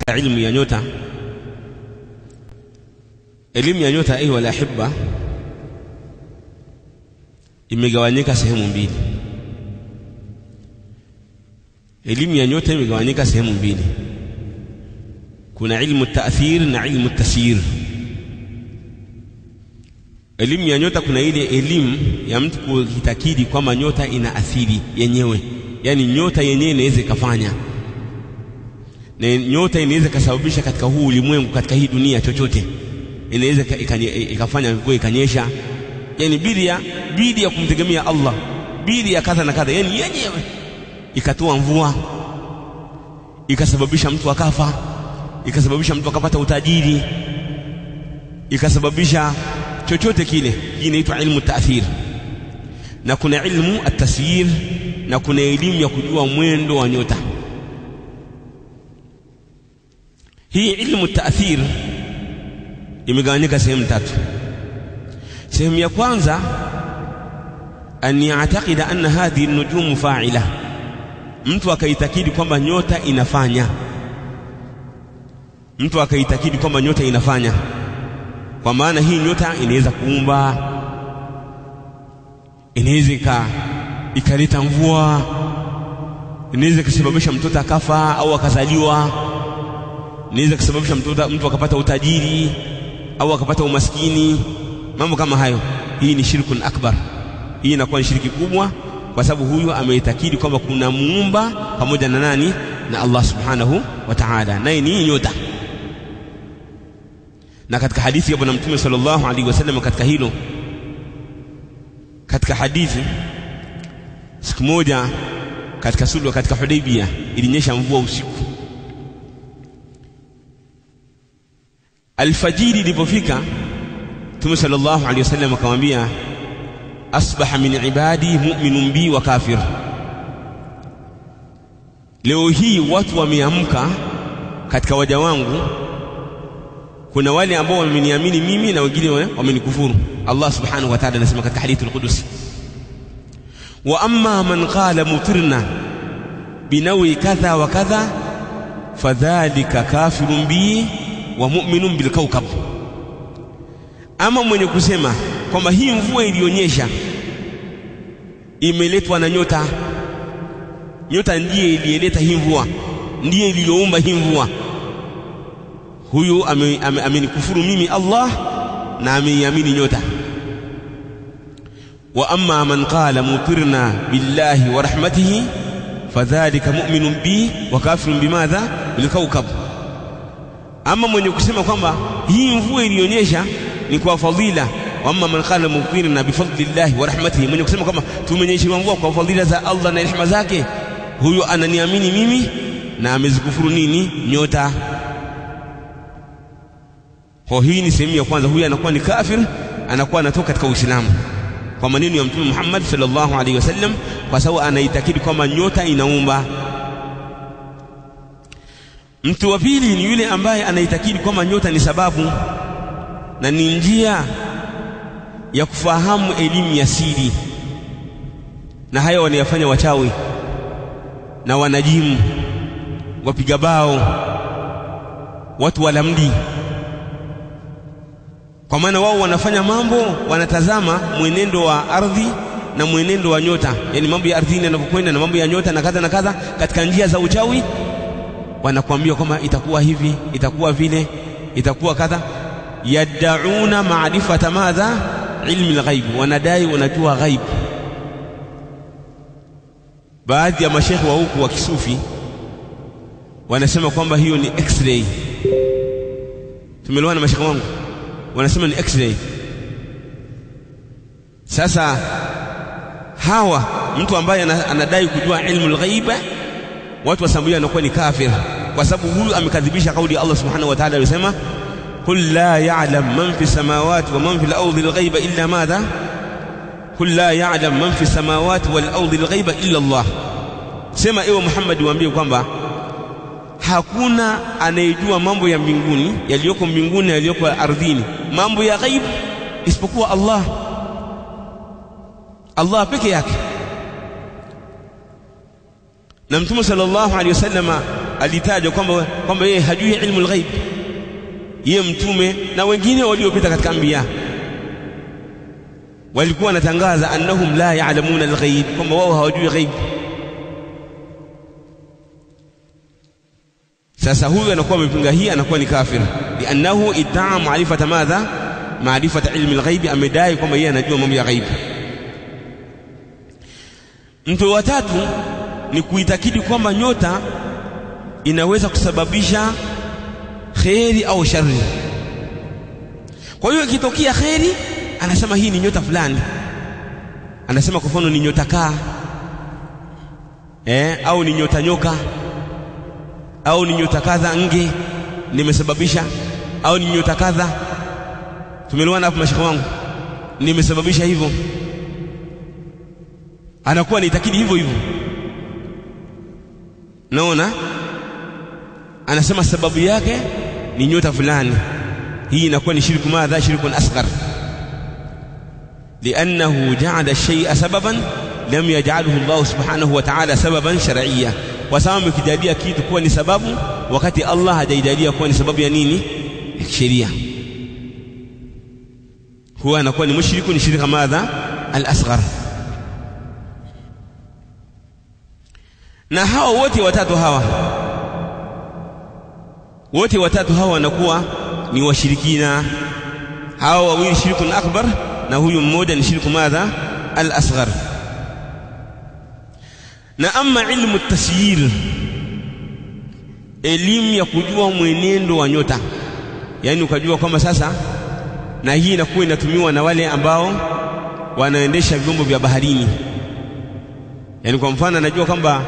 katika ilmu ya nyota. Elimu ya nyota ayu wala hibba imegawanyika sehemu mbili. Elimu ya nyota imegawanyika sehemu mbili. Kuna ilmu ta'thir na ilmu tasir. Elimu ya nyota kuna ile elimu ya mtu kuitakidi kwamba nyota ina athiri yenyewe, yani nyota yenyewe inaweza kufanya, na nyota inaweza kusababisha katika huu ulimwengu, katika hii dunia chochote, inaweza ikafanya mvua ikanyesha, yani bidii ya kumtegemea Allah, bidii ya kadha na kadha, yani yenyewe ikatoa mvua, ikasababisha mtu akafa, ikasababisha mtu akapata utajiri, ikasababisha chochote kile. Hii inaitwa ilmu ta'thir. Na kuna ilmu at-tasyir, na kuna elimu ya kujua mwendo wa nyota. Hii ilmu ta'thir imegawanyika sehemu tatu. Sehemu ya kwanza, an ya'taqida anna hadhihi an-nujum fa'ila, mtu akaitakidi kwamba nyota inafanya. Mtu akaitakidi kwamba nyota inafanya, kwa maana hii nyota inaweza kuumba, inaweza ikaleta mvua, inaweza kusababisha mtoto akafa au akazaliwa, inaweza kusababisha mtu akapata utajiri au akapata umaskini, mambo kama hayo. Hii ni shirkun akbar. Hii inakuwa ni shirki kubwa, kwa sababu huyu ameitakidi kwamba kuna muumba pamoja na nani? Na Allah subhanahu wa ta'ala, naye ni nyota. Na katika hadithi ya Bwana Mtume sallallahu alaihi wasallam katika hilo, katika hadithi, siku moja katika sulhu katika Hudaybiyah ilinyesha mvua usiku. Alfajiri ilipofika, Mtume sallallahu alaihi wasallam akamwambia, asbaha min ibadi mu'minun bi wa kafir. Leo hii watu wameamka katika waja wangu, kuna wale ambao wameniamini mimi na wengine wamenikufuru. Allah subhanahu wa ta'ala anasema katika hadithi al-Qudsi, wa amma man qala mutirna binawi kadha wa kadha fadhalika kafirun bi wa mu'minun bil kawkab. Ama mwenye kusema kwamba hii mvua ilionyesha imeletwa na nyota, nyota ndiye iliyeleta hii mvua, ndiye iliyoumba hii mvua, huyu amenikufuru mimi Allah na ameiamini nyota. Wa amma man qala mutirna billahi wa rahmatihi fadhalika mu'minun bi wa kafirun bimadha? Bil kawkab. Ama mwenye kusema kwamba hii mvua ilionyesha ni kwa fadhila, wa amma man qala mutirna bi fadlillahi wa rahmatihi, mwenye kusema kwamba tumenyeshewa mvua kwa fadhila za Allah na rehema zake, huyu ananiamini mimi na amezikufuru nini? Nyota. Kwa hii ni sehemu ya kwanza, huyu anakuwa ni kafir, anakuwa anatoka katika Uislamu kwa maneno ya Mtume Muhammad sallallahu alaihi wasallam, kwa sababu anaitakidi kwamba nyota inaumba. Mtu wa pili ni yule ambaye anaitakidi kwamba nyota ni sababu na ni njia ya kufahamu elimu ya siri, na haya wanayafanya wachawi na wanajimu, wapiga bao, watu walamdi. Kwa maana wao wanafanya mambo, wanatazama mwenendo wa ardhi na mwenendo wa nyota, yani mambo ya ardhini yanapokwenda na mambo ya nyota na kadha na kadha, katika njia za uchawi. Wanakuambia kwamba itakuwa hivi, itakuwa vile, itakuwa kadha. Yad'una ma'rifata madha? Ilmi al-ghaib. Wanadai wanajua ghaib. Baadhi ya mashekhi wa huku wa kisufi wanasema kwamba hiyo ni x-ray. Tumeelewana mashekhi wangu? Wanasema ni x-ray. Sasa hawa mtu ambaye anadai kujua ilmu al-ghaib, watu wasambulia anakuwa ni kafir, kwa sababu huyu amekadhibisha kauli ya Allah subhanahu wa ta'ala aliyosema, qul la ya'lam man fi samawati wa man fi al-ardi al-ghaiba illa madha? Qul la ya'lam man fi samawati wal ardi al-ghaiba illa Allah. Sema ewe Muhammad, waambie kwamba hakuna anayejua mambo ya mbinguni, yaliyoko mbinguni na yaliyoko ardhini, mambo ya ghaib, isipokuwa Allah. Allah peke yake. Na Mtume sallallahu alaihi wasallam alitajwa kwamba yeye hajui ilmu al-ghaib, yeye mtume na wengine waliopita katika anbiya walikuwa wanatangaza annahum la ya'lamuna al-ghaib, kwamba wao hawajui ghaib. Sasa huyu anakuwa amepinga hii, anakuwa ni kafir, li'annahu idda'a ma'rifata madha, ma'rifata ilmi al-ghaib, amedai kwamba yeye anajua mambo ya ghaib. Mtu wa tatu ni kuitakidi kwamba nyota inaweza kusababisha khairi au shari. Kwa hiyo ikitokea khairi anasema hii ni nyota fulani, anasema kwa mfano ni nyota kaa, au ni nyota nyoka, au ni nyota kadha nge nimesababisha, au ni nyota kadha. Tumeelewana hapo mashaka wangu? Nimesababisha hivyo, anakuwa nitakidi hivyo hivyo. Naona anasema sababu yake ni nyota fulani. Hii inakuwa ni shirku madha, shirkun asghar, li'annahu ja'ala shay'a sababan lam yaj'alhu Allah subhanahu wa ta'ala sababan shar'iyya, kwa sababu kijalia kitu kuwa ni sababu wakati Allah hajaijalia kuwa ni sababu ya nini, ya sheria, huwa anakuwa ni mushriku, ni shirka madha al-asghar. Na hao wote watatu hawa wanakuwa ni washirikina. Hao wawili shirkun akbar na huyu mmoja ni shirku madha al-asghar. Na ama ilmu at-tasyir, elimu ya kujua mwenendo wa nyota, yani ukajua kwamba sasa, na hii inakuwa inatumiwa na wale ambao wanaendesha vyombo vya baharini. Yani kwa mfano anajua kwamba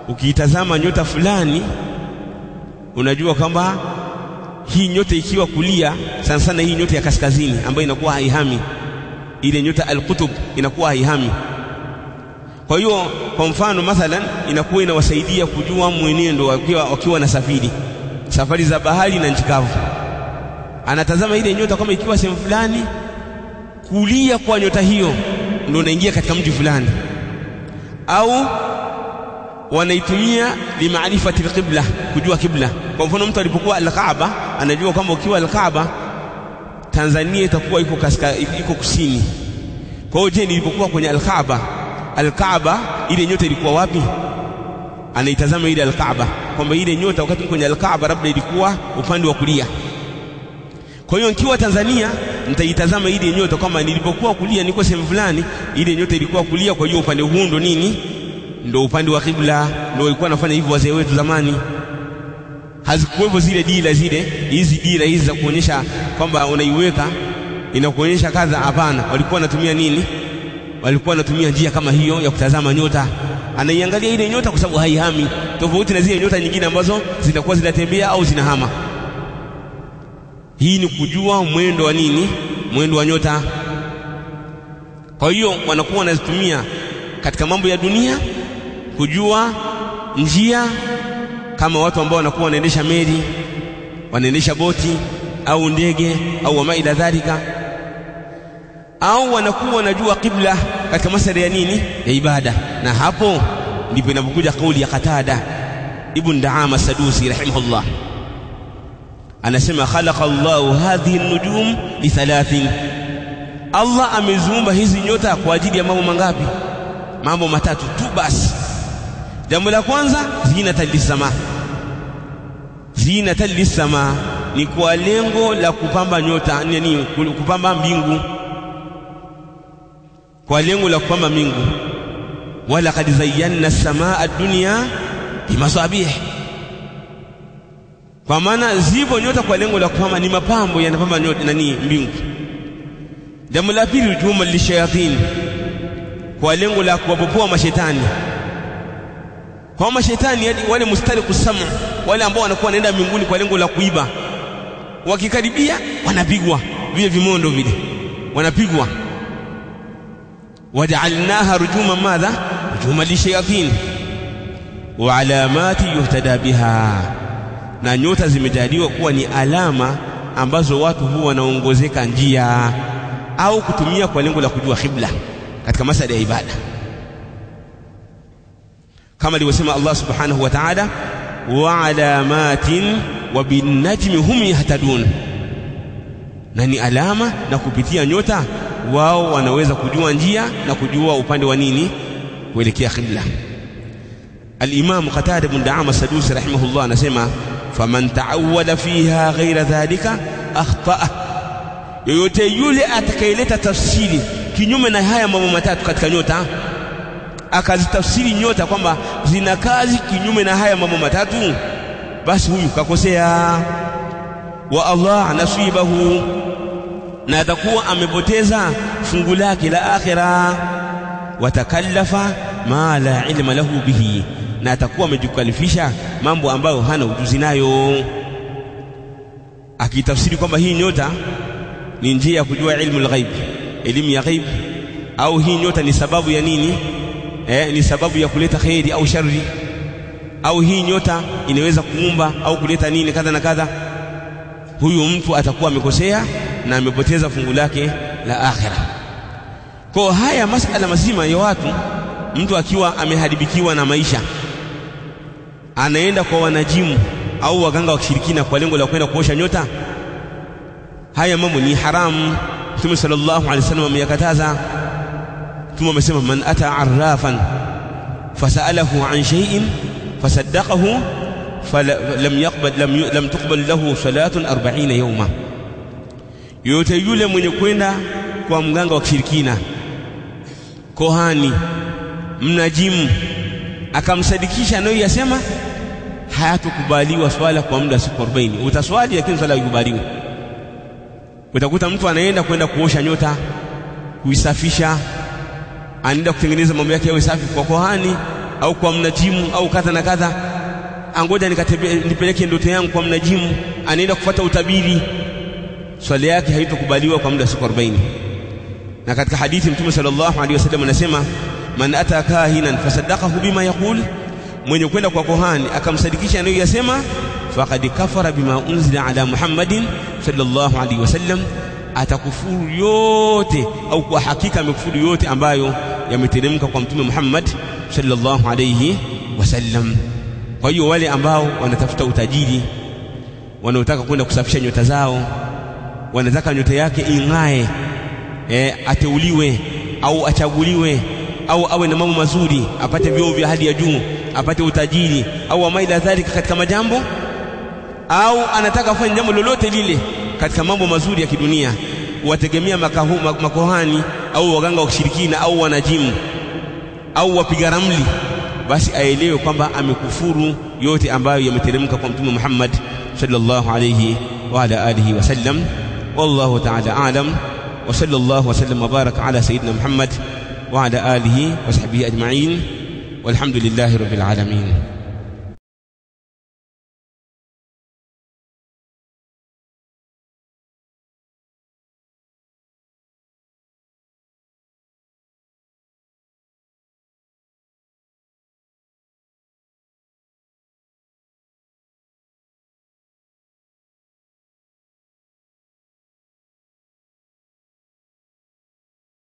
ukiitazama nyota fulani unajua kwamba hii nyota ikiwa kulia, sana sana hii nyota ya kaskazini ambayo inakuwa haihami, ile nyota al-qutub inakuwa haihami. Kwa hiyo kwa mfano mathalan inakuwa inawasaidia kujua mwenendo wakiwa na safari za bahari na nchi kavu. Anatazama ile nyota kama ikiwa sehemu fulani kulia kwa nyota hiyo ndio unaingia katika mji fulani, au wanaitumia limaarifati al-qibla, kujua kibla. Kwa mfano mtu alipokuwa al-Kaaba anajua kwamba ukiwa al-Kaaba Tanzania itakuwa iko kusini. Kwa hiyo je, nilipokuwa kwenye al-Kaaba ile nyota ilikuwa wapi? Anaitazama ile al-Kaaba kwamba ile nyota wakati kwenye al-Kaaba labda ilikuwa upande wa kulia. Kwa hiyo nikiwa Tanzania nitaitazama ile nyota kama nilipokuwa kulia niko sehemu fulani, ile nyota ilikuwa kulia, kwa hiyo upande huu ndo nini? Ndio upande wa kibla. Ndio walikuwa wanafanya hivyo wazee wetu zamani. Hazikuwepo zile dira hizi za kuonyesha kwamba unaiweka inakuonyesha kadha. Hapana, walikuwa wanatumia nini? Walikuwa wanatumia njia kama hiyo ya kutazama nyota. Anaiangalia ile nyota kwa sababu haihami, tofauti na zile nyota nyingine ambazo zinakuwa zinatembea au zinahama. Hii ni kujua mwendo wa nini? Mwendo wa nyota. Kwa hiyo wanakuwa wanazitumia katika mambo ya dunia kujua njia, kama watu ambao wanakuwa wanaendesha meli, wanaendesha boti au ndege au wama ila dhalika, au wanakuwa wanajua kibla katika masuala ya nini? Ya ibada. Na hapo ndipo inapokuja kauli ya Qatada ibn Daama Sadusi rahimahullah, anasema khalaqa Allahu hadhihi an-nujum li thalathin, Allah ameziumba hizi nyota kwa ajili ya mambo mangapi? Mambo matatu tu basi. Jambo la kwanza, zinatan lis-sama, ni kwa lengo la kupamba nyota, nini? Kupamba mbingu, kwa lengo la kupamba mbingu. Wala qad zayyana as-samaa ad-dunya bimasabih, kwa maana zipo nyota kwa lengo la kupamba, ni mapambo yanapamba nyota nani? Mbingu. Jambo la pili, hujuma lishayatin, kwa lengo la kuwapopoa mashetani. Kwa mashetani wale mustariqu samu, wale ambao wanakuwa wanaenda mbinguni kwa lengo la kuiba, wakikaribia wanapigwa vile vimondo vile, wanapigwa. Waja'alnaha rujuma madha? Rujuma lishayatin wa alamati yuhtada biha, na nyota zimejaliwa kuwa ni alama ambazo watu huwa wanaongozeka njia au kutumia kwa lengo la kujua kibla katika masuala ya ibada, kama alivyosema Allah subhanahu wa ta'ala, wa alamatin wa bin najmi hum yahtadun, na ni alama, na kupitia nyota wao wanaweza kujua njia na kujua upande wa nini kuelekea qibla. Al-Imam Qatada bin Da'ama as-Sadusi rahimahullah anasema faman ta'awwala fiha ghaira dhalika akhta'a, yoyote yule atakayeleta tafsiri kinyume na haya mambo matatu katika nyota, akazitafsiri nyota kwamba zina kazi kinyume na haya mambo matatu, basi huyu kakosea. Wa Allah nasibahu, na atakuwa amepoteza fungu lake la akhira. Watakallafa ma la ilma lahu bihi, na atakuwa amejikalifisha mambo ambayo hana ujuzi nayo. Akitafsiri kwamba hii nyota ni njia ya kujua ilmu al-ghaib, elimu ya ghaib, au hii nyota ni sababu ya nini, ni sababu ya kuleta khairi au shari, au hii nyota inaweza kuumba au kuleta nini kadha na kadha, huyu mtu atakuwa amekosea na amepoteza fungu lake la akhira. Kwa haya masala mazima ya watu, mtu akiwa ameharibikiwa na maisha anaenda kwa wanajimu au waganga wa kishirikina kwa lengo la kwenda kuosha nyota, haya mambo ni haramu. Mtume sallallahu alaihi wasallam ameyakataza. Mtume amesema man ata arrafan fasalahu an shay'in fasaddaqahu lam tuqbal lahu salatun 40 yawma, yote yule mwenye kwenda kwa mganga wa kishirikina, kohani, mnajimu, akamsadikisha anayoyasema, hayatukubaliwa swala kwa muda siku 40. Utaswali lakini swala haikubaliwi. Utakuta mtu anaenda kwenda kuosha nyota, kuisafisha, anaenda kutengeneza mambo yake yawe safi kwa kohani au kwa mnajimu au kadha na kadha, angoja nipeleke ndoto yangu kwa mnajimu, anaenda kufuata utabiri, swala yake haitokubaliwa kwa muda siku 40. Na katika hadithi Mtume sallallahu alaihi wasallam anasema man ata kahinan fasaddaqahu bima yaqul, mwenye kwenda kwa kohani akamsadikisha anayoyasema, faqad kafara bima unzila ala Muhammadin sallallahu alaihi wasallam, atakufuru yote au kwa hakika amekufuru yote ambayo yameteremka kwa Mtume Muhammad sallallahu alaihi wasallam. Kwa hiyo wale ambao wanatafuta utajiri, wanaotaka kwenda kusafisha nyota zao, wanataka nyota yake ing'ae, ateuliwe au achaguliwe au awe na mambo mazuri, apate vyeo vya hali ya juu, apate utajiri au amaila dhalika katika majambo, au anataka kufanya jambo lolote lile katika mambo mazuri ya kidunia, wategemea makohani au waganga wa kishirikina au wanajimu au wapiga ramli, basi aelewe kwamba amekufuru yote ambayo yameteremka kwa Mtume Muhammad sallallahu alayhi wa ala alihi wasallam. Wallahu ta'ala a'lam, wa sallallahu wa sallam wa baraka ala sayyidina Muhammad wa ala alihi wa sahbihi ajma'in, walhamdulillahi rabbil alamin.